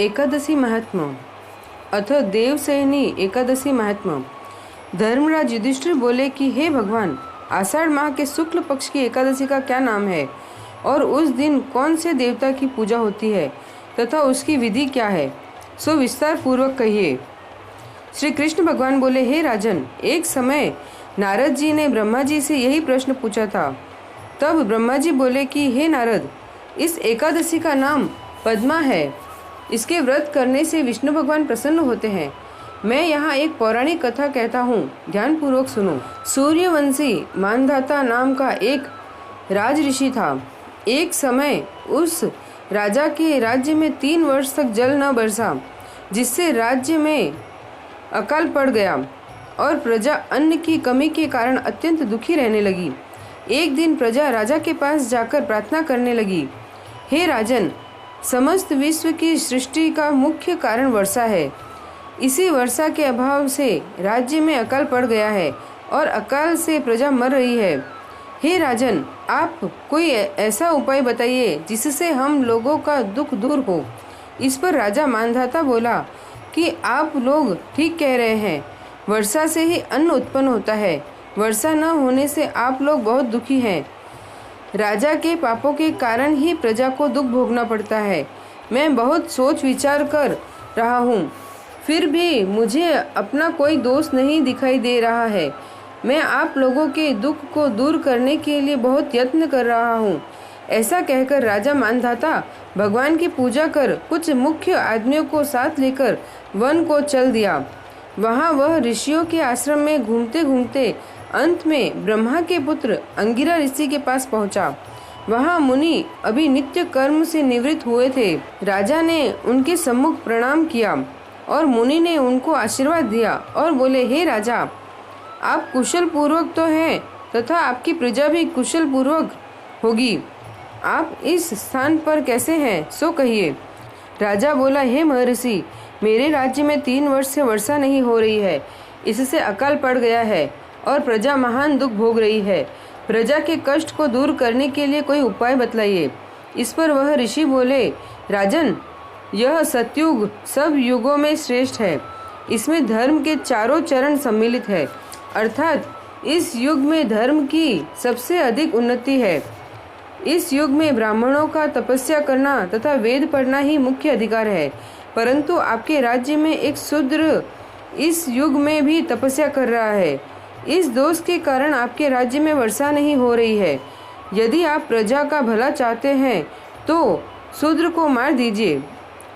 एकादशी महात्मा अथ देवसेनी एकादशी महात्मा। धर्मराज युधिष्ठिर बोले कि हे भगवान, आषाढ़ माह के शुक्ल पक्ष की एकादशी का क्या नाम है और उस दिन कौन से देवता की पूजा होती है तथा उसकी विधि क्या है, सो विस्तार पूर्वक कहिए। श्री कृष्ण भगवान बोले, हे राजन, एक समय नारद जी ने ब्रह्मा जी से यही प्रश्न पूछा था। तब ब्रह्मा जी बोले कि हे नारद, इस एकादशी का नाम पद्मा है। इसके व्रत करने से विष्णु भगवान प्रसन्न होते हैं। मैं यहाँ एक पौराणिक कथा कहता हूँ, ध्यान पूर्वक सुनो। सूर्यवंशी मानधाता नाम का एक राज ऋषि था। एक समय उस राजा के राज्य में 3 वर्ष तक जल न बरसा, जिससे राज्य में अकाल पड़ गया और प्रजा अन्न की कमी के कारण अत्यंत दुखी रहने लगी। एक दिन प्रजा राजा के पास जाकर प्रार्थना करने लगी, हे राजन, समस्त विश्व की सृष्टि का मुख्य कारण वर्षा है। इसी वर्षा के अभाव से राज्य में अकाल पड़ गया है और अकाल से प्रजा मर रही है। हे राजन, आप कोई ऐसा उपाय बताइए जिससे हम लोगों का दुख दूर हो। इस पर राजा मानधाता बोला कि आप लोग ठीक कह रहे हैं, वर्षा से ही अन्न उत्पन्न होता है। वर्षा न होने से आप लोग बहुत दुखी हैं। राजा के पापों के कारण ही प्रजा को दुख भोगना पड़ता है। मैं बहुत सोच विचार कर रहा हूँ, फिर भी मुझे अपना कोई दोष नहीं दिखाई दे रहा है। मैं आप लोगों के दुख को दूर करने के लिए बहुत यत्न कर रहा हूँ। ऐसा कहकर राजा मानधाता भगवान की पूजा कर कुछ मुख्य आदमियों को साथ लेकर वन को चल दिया। वहाँ वह ऋषियों के आश्रम में घूमते घूमते अंत में ब्रह्मा के पुत्र अंगिरा ऋषि के पास पहुंचा। वहां मुनि अभी नित्य कर्म से निवृत्त हुए थे। राजा ने उनके सम्मुख प्रणाम किया और मुनि ने उनको आशीर्वाद दिया और बोले, हे राजा, आप कुशल पूर्वक तो हैं तथा आपकी प्रजा भी कुशल पूर्वक होगी। आप इस स्थान पर कैसे हैं, सो कहिए। राजा बोला, हे महर्षि, मेरे राज्य में 3 वर्ष से वर्षा नहीं हो रही है। इससे अकाल पड़ गया है और प्रजा महान दुख भोग रही है। प्रजा के कष्ट को दूर करने के लिए कोई उपाय बतलाइए। इस पर वह ऋषि बोले, राजन, यह सतयुग सब युगों में श्रेष्ठ है। इसमें धर्म के चारों चरण सम्मिलित है, अर्थात इस युग में धर्म की सबसे अधिक उन्नति है। इस युग में ब्राह्मणों का तपस्या करना तथा वेद पढ़ना ही मुख्य अधिकार है। परंतु आपके राज्य में एक शूद्र इस युग में भी तपस्या कर रहा है। इस दोष के कारण आपके राज्य में वर्षा नहीं हो रही है। यदि आप प्रजा का भला चाहते हैं तो शूद्र को मार दीजिए।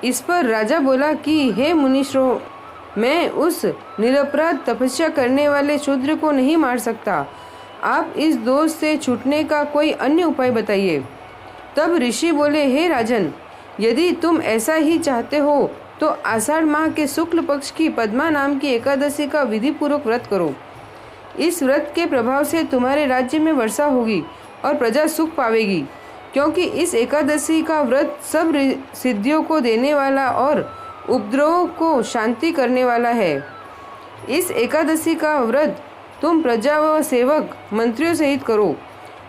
इस पर राजा बोला कि हे मुनीश्वरों, मैं उस निरपराध तपस्या करने वाले शूद्र को नहीं मार सकता। आप इस दोष से छूटने का कोई अन्य उपाय बताइए। तब ऋषि बोले, हे राजन, यदि तुम ऐसा ही चाहते हो तो आषाढ़ माह के शुक्ल पक्ष की पद्मा नाम की एकादशी का विधि पूर्वक व्रत करो। इस व्रत के प्रभाव से तुम्हारे राज्य में वर्षा होगी और प्रजा सुख पावेगी, क्योंकि इस एकादशी का व्रत सब सिद्धियों को देने वाला और उपद्रवों को शांति करने वाला है। इस एकादशी का व्रत तुम प्रजा व सेवक मंत्रियों सहित करो।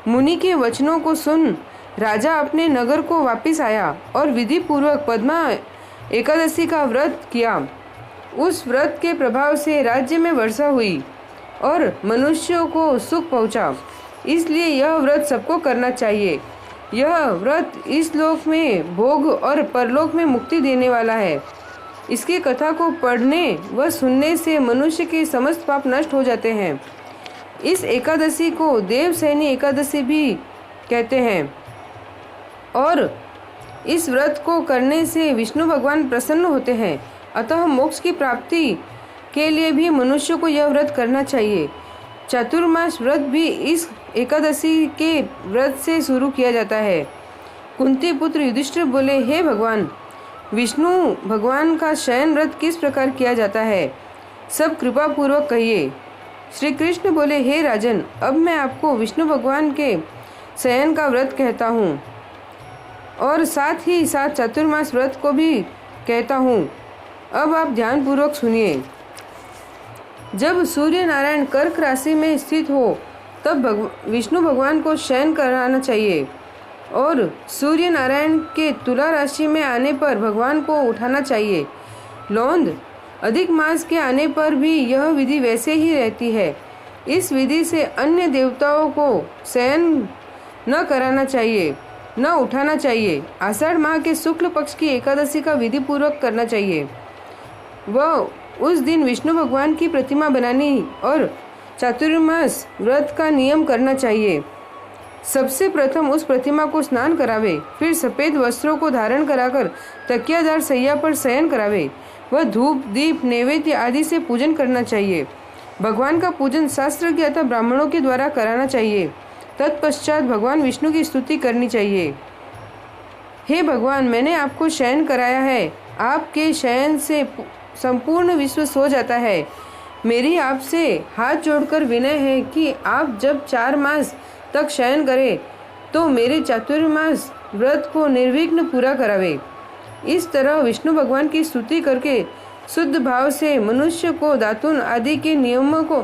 मुनि के वचनों को सुन राजा अपने नगर को वापस आया और विधि पूर्वक पद्मा एकादशी का व्रत किया। उस व्रत के प्रभाव से राज्य में वर्षा हुई और मनुष्यों को सुख पहुंचा। इसलिए यह व्रत सबको करना चाहिए। यह व्रत इस लोक में भोग और परलोक में मुक्ति देने वाला है। इसकी कथा को पढ़ने व सुनने से मनुष्य के समस्त पाप नष्ट हो जाते हैं। इस एकादशी को देवसेनी एकादशी भी कहते हैं और इस व्रत को करने से विष्णु भगवान प्रसन्न होते हैं। अतः मोक्ष की प्राप्ति के लिए भी मनुष्य को यह व्रत करना चाहिए। चातुर्मास व्रत भी इस एकादशी के व्रत से शुरू किया जाता है। कुंती पुत्र युधिष्ठिर बोले, हे भगवान, विष्णु भगवान का शयन व्रत किस प्रकार किया जाता है, सब कृपा पूर्वक कहिए। श्री कृष्ण बोले, हे राजन, अब मैं आपको विष्णु भगवान के शयन का व्रत कहता हूँ और साथ ही साथ चातुर्मास व्रत को भी कहता हूँ। अब आप ध्यान पूर्वक सुनिए। जब सूर्य नारायण कर्क राशि में स्थित हो तब विष्णु भगवान को शयन कराना चाहिए। और सूर्य नारायण के तुला राशि में आने पर भगवान को उठाना चाहिए। लौंद अधिक मास के आने पर भी यह विधि वैसे ही रहती है। इस विधि से अन्य देवताओं को शयन न कराना चाहिए, न उठाना चाहिए। आषाढ़ माह के शुक्ल पक्ष की एकादशी का विधि पूर्वक करना चाहिए। वह उस दिन विष्णु भगवान की प्रतिमा बनानी और चातुर्मास व्रत का नियम करना चाहिए। सबसे प्रथम उस प्रतिमा को स्नान करावे, फिर सफेद वस्त्रों को धारण कराकर तकियादार सैया पर शयन करावे। वह धूप दीप नैवेद्य आदि से पूजन करना चाहिए। भगवान का पूजन शास्त्र के अथवा ब्राह्मणों के द्वारा कराना चाहिए। तत्पश्चात भगवान विष्णु की स्तुति करनी चाहिए। हे भगवान, मैंने आपको शयन कराया है। आपके शयन से संपूर्ण विश्व सो जाता है। मेरी आपसे हाथ जोड़कर विनय है कि आप जब 4 मास तक शयन करें तो मेरे चातुर्मास व्रत को निर्विघ्न पूरा करावे। इस तरह विष्णु भगवान की स्तुति करके शुद्ध भाव से मनुष्य को दातुन आदि के नियमों को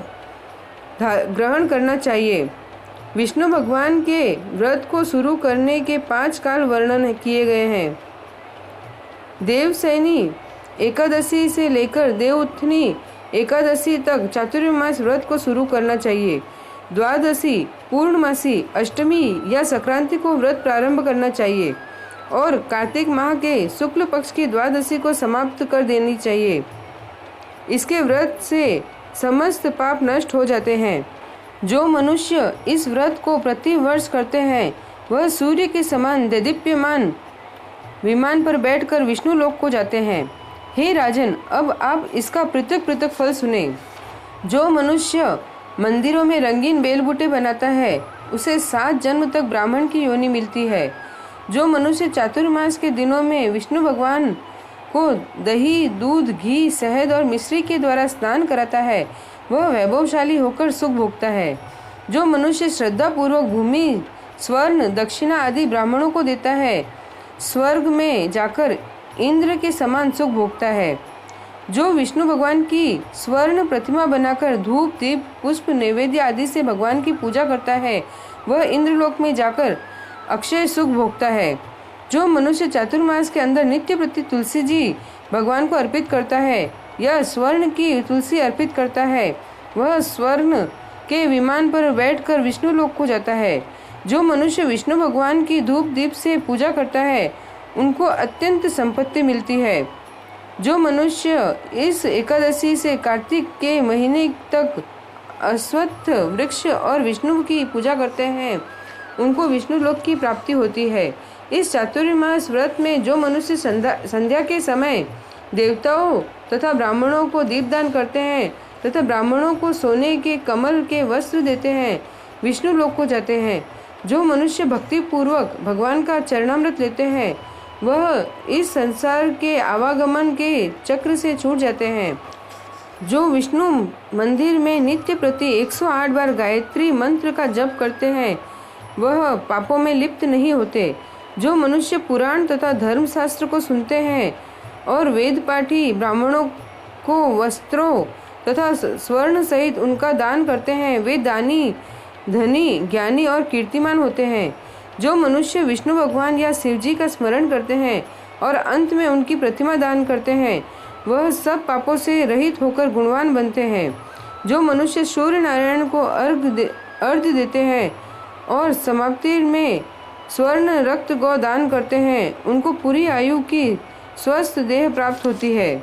ग्रहण करना चाहिए। विष्णु भगवान के व्रत को शुरू करने के 5 काल वर्णन किए गए हैं। देवशयनी एकादशी से लेकर देवउत्थानी एकादशी तक चातुर्मास व्रत को शुरू करना चाहिए। द्वादशी, पूर्णमासी, अष्टमी या संक्रांति को व्रत प्रारंभ करना चाहिए और कार्तिक माह के शुक्ल पक्ष की द्वादशी को समाप्त कर देनी चाहिए। इसके व्रत से समस्त पाप नष्ट हो जाते हैं। जो मनुष्य इस व्रत को प्रति वर्ष करते हैं वह सूर्य के समान देदीप्यमान विमान पर बैठकर विष्णु लोक को जाते हैं। हे राजन, अब आप इसका पृथक पृथक फल सुने। जो मनुष्य मंदिरों में रंगीन बेलबूटे बनाता है उसे 7 जन्म तक ब्राह्मण की योनि मिलती है। जो मनुष्य चातुर्मास के दिनों में विष्णु भगवान को दही, दूध, घी, शहद और मिश्री के द्वारा स्नान कराता है वह वैभवशाली होकर सुख भोगता है। जो मनुष्य श्रद्धा पूर्वक भूमि, स्वर्ण, दक्षिणा आदि ब्राह्मणों को देता है स्वर्ग में जाकर इंद्र के समान सुख भोगता है। जो विष्णु भगवान की स्वर्ण प्रतिमा बनाकर धूप दीप पुष्प नैवेद्य आदि से भगवान की पूजा करता है वह इंद्रलोक में जाकर अक्षय सुख भोगता है। जो मनुष्य चातुर्मास के अंदर नित्य प्रति तुलसी जी भगवान को अर्पित करता है या स्वर्ण की तुलसी अर्पित करता है वह स्वर्ण के विमान पर बैठकर विष्णु लोक को जाता है। जो मनुष्य विष्णु भगवान की धूप दीप से पूजा करता है उनको अत्यंत संपत्ति मिलती है। जो मनुष्य इस एकादशी से कार्तिक के महीने तक अश्वत्थ वृक्ष और विष्णु की पूजा करते हैं उनको विष्णु लोक की प्राप्ति होती है। इस चातुर्मास व्रत में जो मनुष्य संध्या के समय देवताओं तथा ब्राह्मणों को दीपदान करते हैं तथा ब्राह्मणों को सोने के कमल के वस्त्र देते हैं विष्णु लोक को जाते हैं। जो मनुष्य भक्ति पूर्वक भगवान का चरणामृत लेते हैं वह इस संसार के आवागमन के चक्र से छूट जाते हैं। जो विष्णु मंदिर में नित्य प्रति 108 बार गायत्री मंत्र का जप करते हैं वह पापों में लिप्त नहीं होते। जो मनुष्य पुराण तथा धर्मशास्त्र को सुनते हैं और वेद पाठी ब्राह्मणों को वस्त्रों तथा स्वर्ण सहित उनका दान करते हैं वे दानी, धनी, ज्ञानी और कीर्तिमान होते हैं। जो मनुष्य विष्णु भगवान या शिव जी का स्मरण करते हैं और अंत में उनकी प्रतिमा दान करते हैं वह सब पापों से रहित होकर गुणवान बनते हैं। जो मनुष्य सूर्य नारायण को अर्घ्य देते हैं और समाप्ति में स्वर्ण रक्त गौ दान करते हैं उनको पूरी आयु की स्वस्थ देह प्राप्त होती है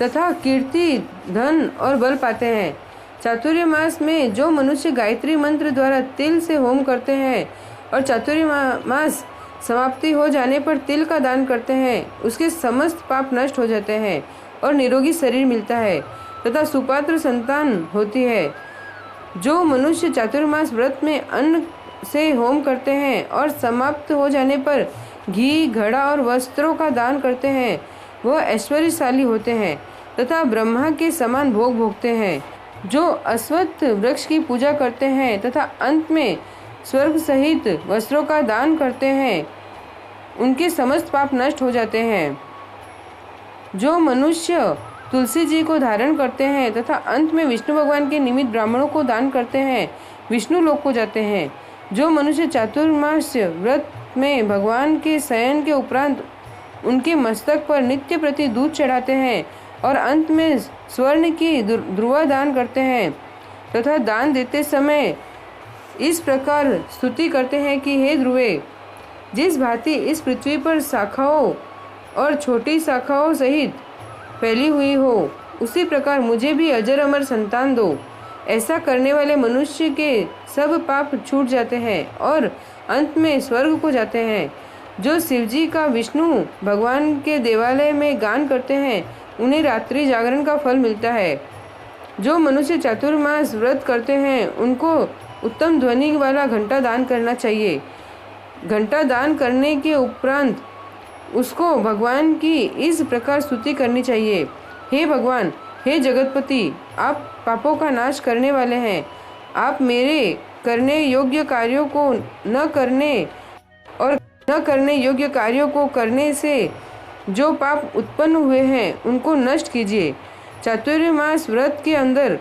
तथा कीर्ति, धन और बल पाते हैं। चातुर्य मास में जो मनुष्य गायत्री मंत्र द्वारा तिल से होम करते हैं और चातुर्य मास समाप्ति हो जाने पर तिल का दान करते हैं उसके समस्त पाप नष्ट हो जाते हैं और निरोगी शरीर मिलता है तथा सुपात्र संतान होती है। जो मनुष्य चातुर्मास व्रत में अन्न से होम करते हैं और समाप्त हो जाने पर घी, घड़ा और वस्त्रों का दान करते हैं वह ऐश्वर्यशाली होते हैं तथा ब्रह्मा के समान भोग भोगते हैं। जो अश्वत्थ वृक्ष की पूजा करते हैं तथा अंत में स्वर्ग सहित वस्त्रों का दान करते हैं उनके समस्त पाप नष्ट हो जाते हैं। जो मनुष्य तुलसी जी को धारण करते हैं तथा अंत में विष्णु भगवान के निमित्त ब्राह्मणों को दान करते हैं विष्णु लोक को जाते हैं। जो मनुष्य चातुर्मास व्रत में भगवान के शयन के उपरांत उनके मस्तक पर नित्य प्रति दूध चढ़ाते हैं और अंत में स्वर्ण की ध्रुवा दान करते हैं तथा दान देते समय इस प्रकार स्तुति करते हैं कि हे ध्रुवे, जिस भांति इस पृथ्वी पर शाखाओं और छोटी शाखाओं सहित फैली हुई हो, उसी प्रकार मुझे भी अजर अमर संतान दो। ऐसा करने वाले मनुष्य के सब पाप छूट जाते हैं और अंत में स्वर्ग को जाते हैं। जो शिवजी का विष्णु भगवान के देवालय में गान करते हैं, उन्हें रात्रि जागरण का फल मिलता है। जो मनुष्य चातुर्मास व्रत करते हैं, उनको उत्तम ध्वनि वाला घंटा दान करना चाहिए। घंटा दान करने के उपरांत उसको भगवान की इस प्रकार स्तुति करनी चाहिए। हे भगवान, हे जगतपति, आप पापों का नाश करने वाले हैं। आप मेरे करने योग्य कार्यों को न करने योग्य कार्यों को करने से जो पाप उत्पन्न हुए हैं, उनको नष्ट कीजिए। चातुर्मास व्रत के अंदर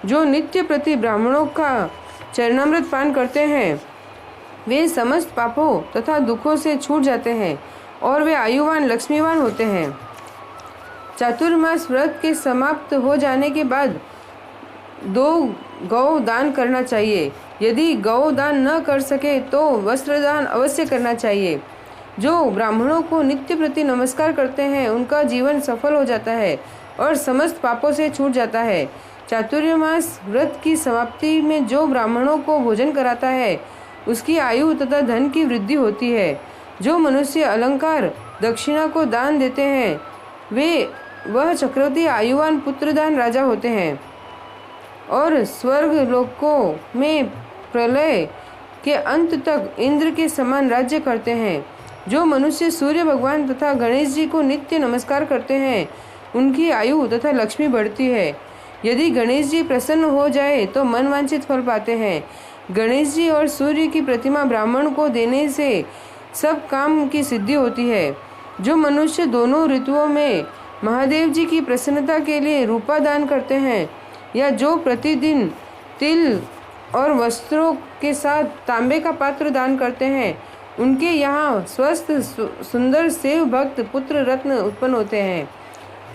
जो नित्य प्रति ब्राह्मणों का चरणामृत पान करते हैं, वे समस्त पापों तथा दुखों से छूट जाते हैं और वे आयुवान लक्ष्मीवान होते हैं। चातुर्मास व्रत के समाप्त हो जाने के बाद 2 गौ दान करना चाहिए। यदि गौ दान न कर सके तो वस्त्र दान अवश्य करना चाहिए। जो ब्राह्मणों को नित्य प्रति नमस्कार करते हैं, उनका जीवन सफल हो जाता है और समस्त पापों से छूट जाता है। चातुर्मास व्रत की समाप्ति में जो ब्राह्मणों को भोजन कराता है, उसकी आयु तथा धन की वृद्धि होती है। जो मनुष्य अलंकार दक्षिणा को दान देते हैं, वह चक्रवर्ती आयुवान पुत्रदान राजा होते हैं और स्वर्ग लोकों में प्रलय के अंत तक इंद्र के समान राज्य करते हैं। जो मनुष्य सूर्य भगवान तथा गणेश जी को नित्य नमस्कार करते हैं, उनकी आयु तथा लक्ष्मी बढ़ती है। यदि गणेश जी प्रसन्न हो जाए तो मनवांछित फल पाते हैं। गणेश जी और सूर्य की प्रतिमा ब्राह्मण को देने से सब काम की सिद्धि होती है। जो मनुष्य दोनों ऋतुओं में महादेव जी की प्रसन्नता के लिए रूपा दान करते हैं, या जो प्रतिदिन तिल और वस्त्रों के साथ तांबे का पात्र दान करते हैं, उनके यहाँ स्वस्थ सुंदर सेव भक्त पुत्र रत्न उत्पन्न होते हैं।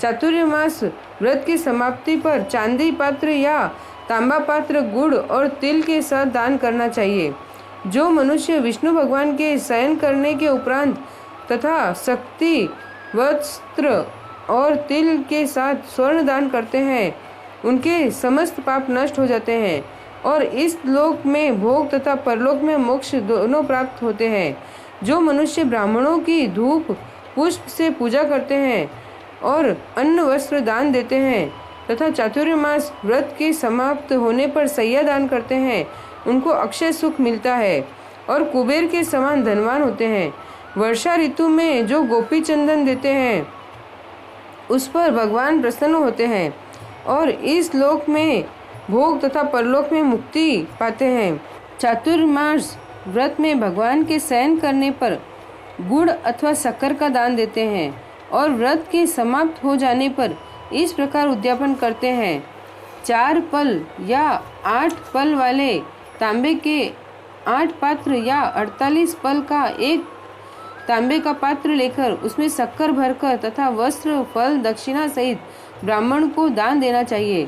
चातुर्मास व्रत की समाप्ति पर चांदी पात्र या तांबा पात्र गुड़ और तिल के साथ दान करना चाहिए। जो मनुष्य विष्णु भगवान के शयन करने के उपरांत तथा शक्ति वस्त्र और तिल के साथ स्वर्ण दान करते हैं, उनके समस्त पाप नष्ट हो जाते हैं और इस लोक में भोग तथा परलोक में मोक्ष दोनों प्राप्त होते हैं। जो मनुष्य ब्राह्मणों की धूप पुष्प से पूजा करते हैं और अन्न वस्त्र दान देते हैं तथा चातुर्मास व्रत के समाप्त होने पर सैया दान करते हैं, उनको अक्षय सुख मिलता है और कुबेर के समान धनवान होते हैं। वर्षा ऋतु में जो गोपी चंदन देते हैं, उस पर भगवान प्रसन्न होते हैं और इस लोक में भोग तथा परलोक में मुक्ति पाते हैं। चातुर्मास व्रत में भगवान के शयन करने पर गुड़ अथवा शक्कर का दान देते हैं और व्रत के समाप्त हो जाने पर इस प्रकार उद्यापन करते हैं। 4 पल या 8 पल वाले तांबे के 8 पात्र या 48 पल का एक तांबे का पात्र लेकर उसमें शक्कर भरकर तथा वस्त्र फल दक्षिणा सहित ब्राह्मण को दान देना चाहिए।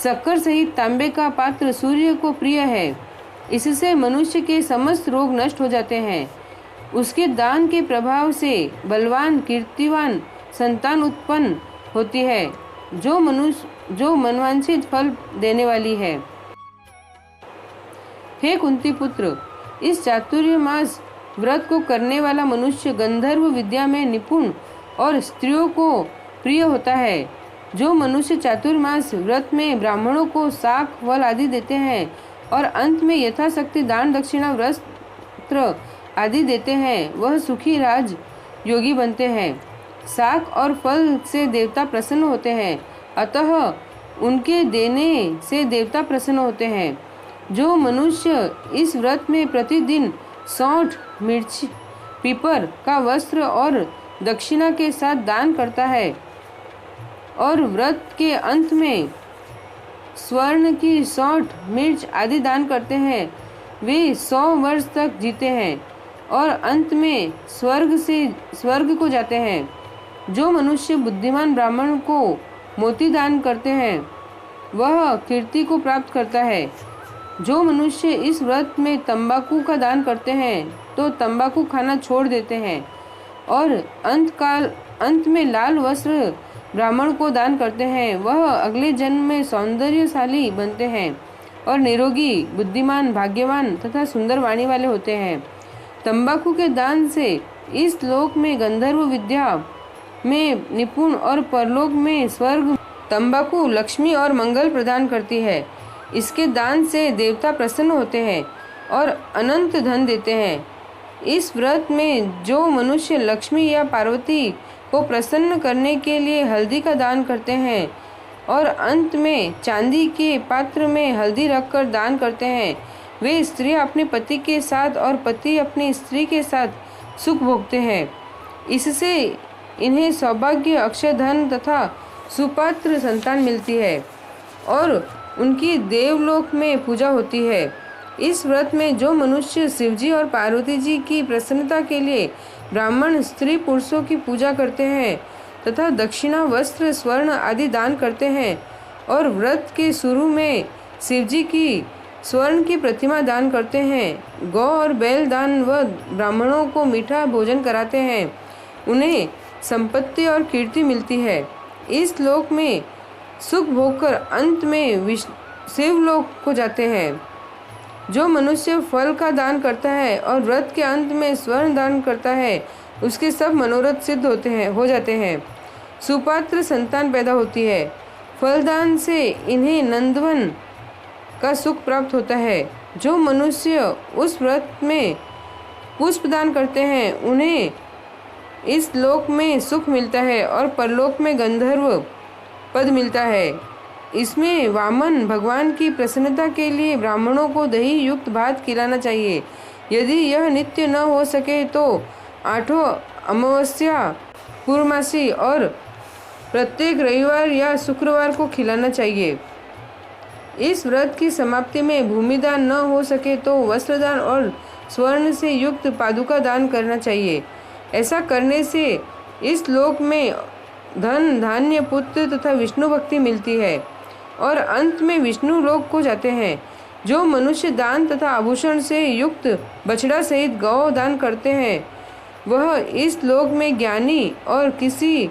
शक्कर सहित तांबे का पात्र सूर्य को प्रिय है, इससे मनुष्य के समस्त रोग नष्ट हो जाते हैं। उसके दान के प्रभाव से बलवान कीर्तिवान संतान उत्पन्न होती है, जो मनवांछित फल देने वाली है। हे कुंती पुत्र, इस चातुर्मास व्रत को करने वाला मनुष्य गंधर्व विद्या में निपुण और स्त्रियों को प्रिय होता है। जो मनुष्य चातुर्मास व्रत में ब्राह्मणों को शाक फल आदि देते हैं और अंत में यथाशक्ति दान दक्षिणा वस्त्र आदि देते हैं, वह सुखी राज योगी बनते हैं। शाक और फल से देवता प्रसन्न होते हैं, अतः उनके देने से देवता प्रसन्न होते हैं। जो मनुष्य इस व्रत में प्रतिदिन सौंठ मिर्च पीपर का वस्त्र और दक्षिणा के साथ दान करता है और व्रत के अंत में स्वर्ण की सौंठ मिर्च आदि दान करते हैं, वे 100 वर्ष तक जीते हैं और अंत में स्वर्ग को जाते हैं। जो मनुष्य बुद्धिमान ब्राह्मण को मोती दान करते हैं वह कीर्ति को प्राप्त करता है। जो मनुष्य इस व्रत में तंबाकू का दान करते हैं तो तंबाकू खाना छोड़ देते हैं और अंत में लाल वस्त्र ब्राह्मण को दान करते हैं, वह अगले जन्म में सौंदर्यशाली बनते हैं और निरोगी, बुद्धिमान, भाग्यवान तथा सुंदर वाणी वाले होते हैं। तंबाकू के दान से इस लोक में गंधर्व विद्या में निपुण और परलोक में स्वर्ग। तंबाकू लक्ष्मी और मंगल प्रदान करती है। इसके दान से देवता प्रसन्न होते हैं और अनंत धन देते हैं। इस व्रत में जो मनुष्य लक्ष्मी या पार्वती को प्रसन्न करने के लिए हल्दी का दान करते हैं और अंत में चांदी के पात्र में हल्दी रखकर दान करते हैं, वे स्त्री अपने पति के साथ और पति अपनी स्त्री के साथ सुख भोगते हैं। इससे इन्हें सौभाग्य, अक्षय धन तथा सुपात्र संतान मिलती है और उनकी देवलोक में पूजा होती है। इस व्रत में जो मनुष्य शिवजी और पार्वती जी की प्रसन्नता के लिए ब्राह्मण स्त्री पुरुषों की पूजा करते हैं तथा दक्षिणा, वस्त्र, स्वर्ण आदि दान करते हैं और व्रत के शुरू में शिवजी की स्वर्ण की प्रतिमा दान करते हैं, गौ और बैल दान व ब्राह्मणों को मीठा भोजन कराते हैं, उन्हें संपत्ति और कीर्ति मिलती है। इस लोक में सुख भोगकर अंत में शिवलोक को जाते हैं। जो मनुष्य फल का दान करता है और व्रत के अंत में स्वर्ण दान करता है उसके सब मनोरथ सिद्ध हो जाते हैं। सुपात्र संतान पैदा होती है। फलदान से इन्हें नंदवन का सुख प्राप्त होता है। जो मनुष्य उस व्रत में पुष्प दान करते हैं उन्हें इस लोक में सुख मिलता है और परलोक में गंधर्व पद मिलता है। इसमें वामन भगवान की प्रसन्नता के लिए ब्राह्मणों को दही युक्त भात खिलाना चाहिए। यदि यह नित्य न हो सके तो 8 अमावस्या, पूर्णमासी और प्रत्येक रविवार या शुक्रवार को खिलाना चाहिए। इस व्रत की समाप्ति में भूमिदान न हो सके तो वस्त्रदान और स्वर्ण से युक्त पादुका दान करना चाहिए। ऐसा करने से इस लोक में धन, धान्य, पुत्र तथा विष्णु भक्ति मिलती है और अंत में विष्णु लोक को जाते हैं। जो मनुष्य दान तथा आभूषण से युक्त बछड़ा सहित गौ दान करते हैं वह इस लोक में ज्ञानी और किसी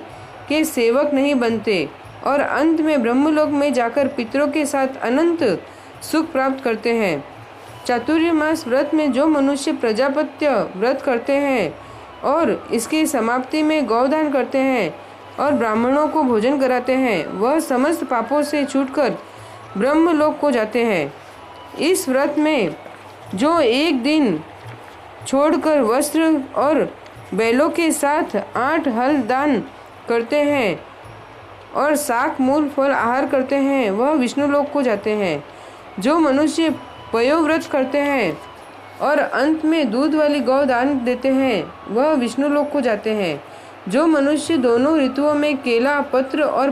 के सेवक नहीं बनते और अंत में ब्रह्मलोक में जाकर पितरों के साथ अनंत सुख प्राप्त करते हैं। चातुर्मास व्रत में जो मनुष्य प्रजापत्य व्रत करते हैं और इसकी समाप्ति में गौदान करते हैं और ब्राह्मणों को भोजन कराते हैं वह समस्त पापों से छूटकर ब्रह्मलोक को जाते हैं। इस व्रत में जो एक दिन छोड़कर वस्त्र और बैलों के साथ 8 हल दान करते हैं और शाक, मूल, फल आहार करते हैं वह विष्णु लोक को जाते हैं। जो मनुष्य पयोव्रत करते हैं और अंत में दूध वाली गौ दान देते हैं वह विष्णु लोक को जाते हैं। जो मनुष्य दोनों ऋतुओं में केला पत्र और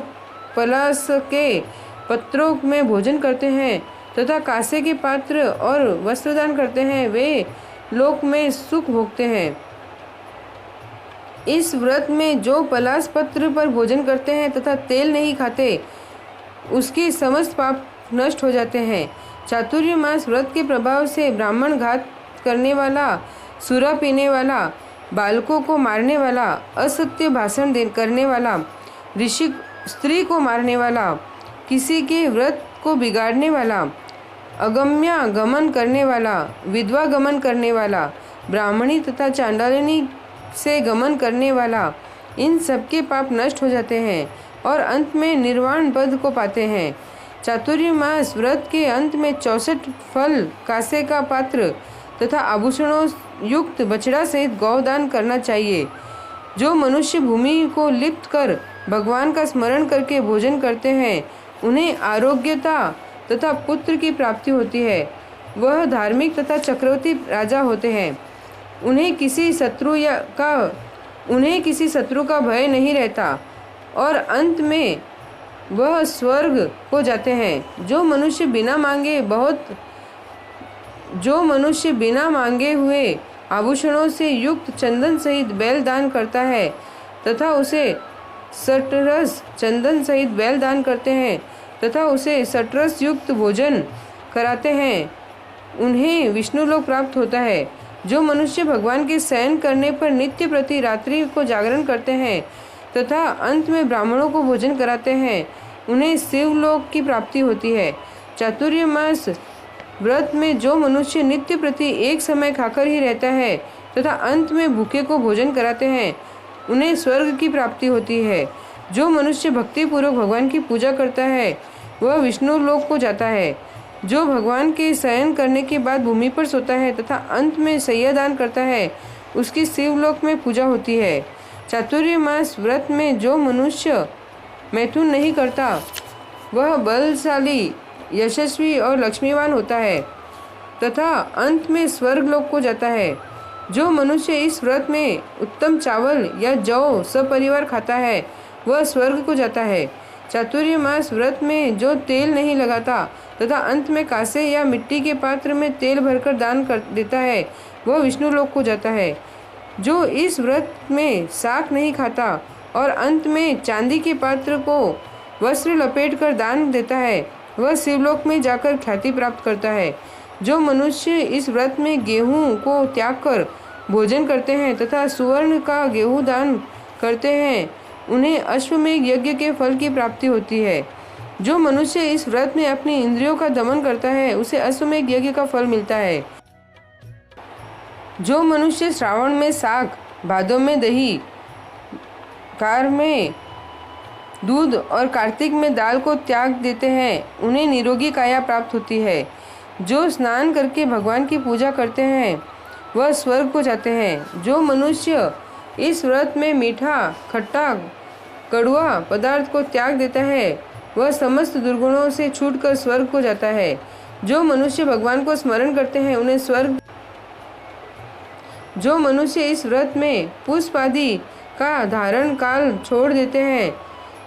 पलास के पत्रों में भोजन करते हैं तथा कांसे के पात्र और वस्त्रदान करते हैं वे लोक में सुख भोगते हैं। इस व्रत में जो पलास पत्र पर भोजन करते हैं तथा तेल नहीं खाते उसके समस्त पाप नष्ट हो जाते हैं। चातुर्मास व्रत के प्रभाव से ब्राह्मण घात करने वाला, सुरा पीने वाला, बालकों को मारने वाला, असत्य भाषण करने वाला, ऋषि स्त्री को मारने वाला, किसी के व्रत को बिगाड़ने वाला, अगम्या गमन करने वाला, विधवा गमन करने वाला, ब्राह्मणी तथा चांडालिनी से गमन करने वाला, इन सबके पाप नष्ट हो जाते हैं और अंत में निर्वाण पद को पाते हैं। चातुर्मास व्रत के अंत में 64 फल, कांसे का पात्र तथा आभूषणों युक्त बछड़ा सहित गौदान करना चाहिए। जो मनुष्य भूमि को लिप्त कर भगवान का स्मरण करके भोजन करते हैं उन्हें आरोग्यता तथा पुत्र की प्राप्ति होती है। वह धार्मिक तथा चक्रवर्ती राजा होते हैं। उन्हें किसी शत्रु का भय नहीं रहता और अंत में वह स्वर्ग को जाते हैं। जो मनुष्य बिना मांगे बहुत जो मनुष्य बिना मांगे हुए आभूषणों से युक्त चंदन सहित बैल दान करता है तथा उसे सटरस चंदन सहित बैल दान करते हैं तथा उसे सटरस युक्त भोजन कराते हैं, उन्हें विष्णु लोक प्राप्त होता है। जो मनुष्य भगवान के शयन करने पर नित्य प्रति रात्रि को जागरण करते हैं तथा अंत में ब्राह्मणों को भोजन कराते हैं, उन्हें शिवलोक की प्राप्ति होती है। चातुर्मास व्रत में जो मनुष्य नित्य प्रति एक समय खाकर ही रहता है तथा अंत में भूखे को भोजन कराते हैं, उन्हें स्वर्ग की प्राप्ति होती है। जो मनुष्य भक्ति पूर्वक भगवान की पूजा करता है वह विष्णु लोक को जाता है। जो भगवान के शयन करने के बाद भूमि पर सोता है तथा अंत में शय्या दान करता है, उसकी शिवलोक में पूजा होती है। चातुर्मास व्रत में जो मनुष्य मैथुन नहीं करता वह बलशाली, यशस्वी और लक्ष्मीवान होता है तथा अंत में स्वर्ग लोक को जाता है। जो मनुष्य इस व्रत में उत्तम चावल या जौ सपरिवार खाता है वह स्वर्ग को जाता है। चातुर्मास व्रत में जो तेल नहीं लगाता तथा अंत में कांसे या मिट्टी के पात्र में तेल भरकर दान कर देता है वह विष्णु लोक को जाता है। जो इस व्रत में शाक नहीं खाता और अंत में चांदी के पात्र को वस्त्र लपेट कर दान देता है वह शिवलोक में जाकर ख्याति प्राप्त करता है। जो मनुष्य इस व्रत में गेहूं को त्याग कर भोजन करते हैं तथा सुवर्ण का गेहूं दान करते हैं, उन्हें अश्वमेध यज्ञ के फल की प्राप्ति होती है। जो मनुष्य इस व्रत में अपनी इंद्रियों का दमन करता है उसे अश्वमेध यज्ञ का फल मिलता है। जो मनुष्य श्रावण में साग, भादों में दही, कार में दूध और कार्तिक में दाल को त्याग देते हैं, उन्हें निरोगी काया प्राप्त होती है। जो स्नान करके भगवान की पूजा करते हैं वह स्वर्ग को जाते हैं। जो मनुष्य इस व्रत में मीठा, खट्टा, कड़वा पदार्थ को त्याग देता है वह समस्त दुर्गुणों से छूटकर स्वर्ग को जाता है। जो मनुष्य भगवान को स्मरण करते हैं उन्हें स्वर्ग। जो मनुष्य इस व्रत में पुष्प आदि का धारण काल छोड़ देते हैं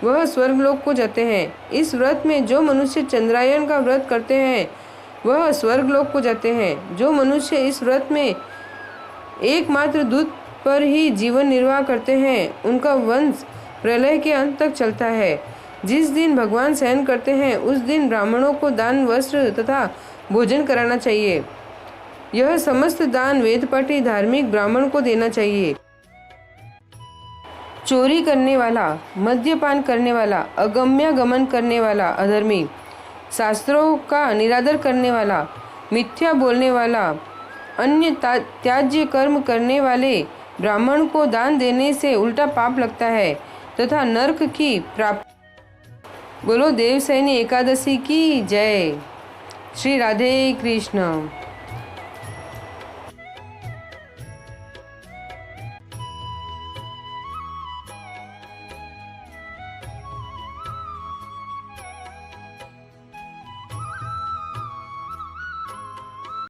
वह स्वर्ग लोक को जाते हैं। इस व्रत में जो मनुष्य चंद्रायन का व्रत करते हैं वह स्वर्ग लोक को जाते हैं। जो मनुष्य इस व्रत में एकमात्र दूध पर ही जीवन निर्वाह करते हैं उनका वंश प्रलय के अंत तक चलता है। जिस दिन भगवान शयन करते हैं उस दिन ब्राह्मणों को दान, वस्त्र तथा भोजन कराना चाहिए। यह समस्त दान वेदपाठी धार्मिक ब्राह्मण को देना चाहिए। चोरी करने वाला, मद्यपान करने वाला, अगम्यागमन करने वाला अधर्मी, शास्त्रों का निरादर करने वाला, मिथ्या बोलने वाला, अन्य त्याज्य कर्म करने वाले ब्राह्मण को दान देने से उल्टा पाप लगता है तथा नरक की प्राप्ति। बोलो देवसैनी एकादशी की जय। श्री राधे कृष्ण।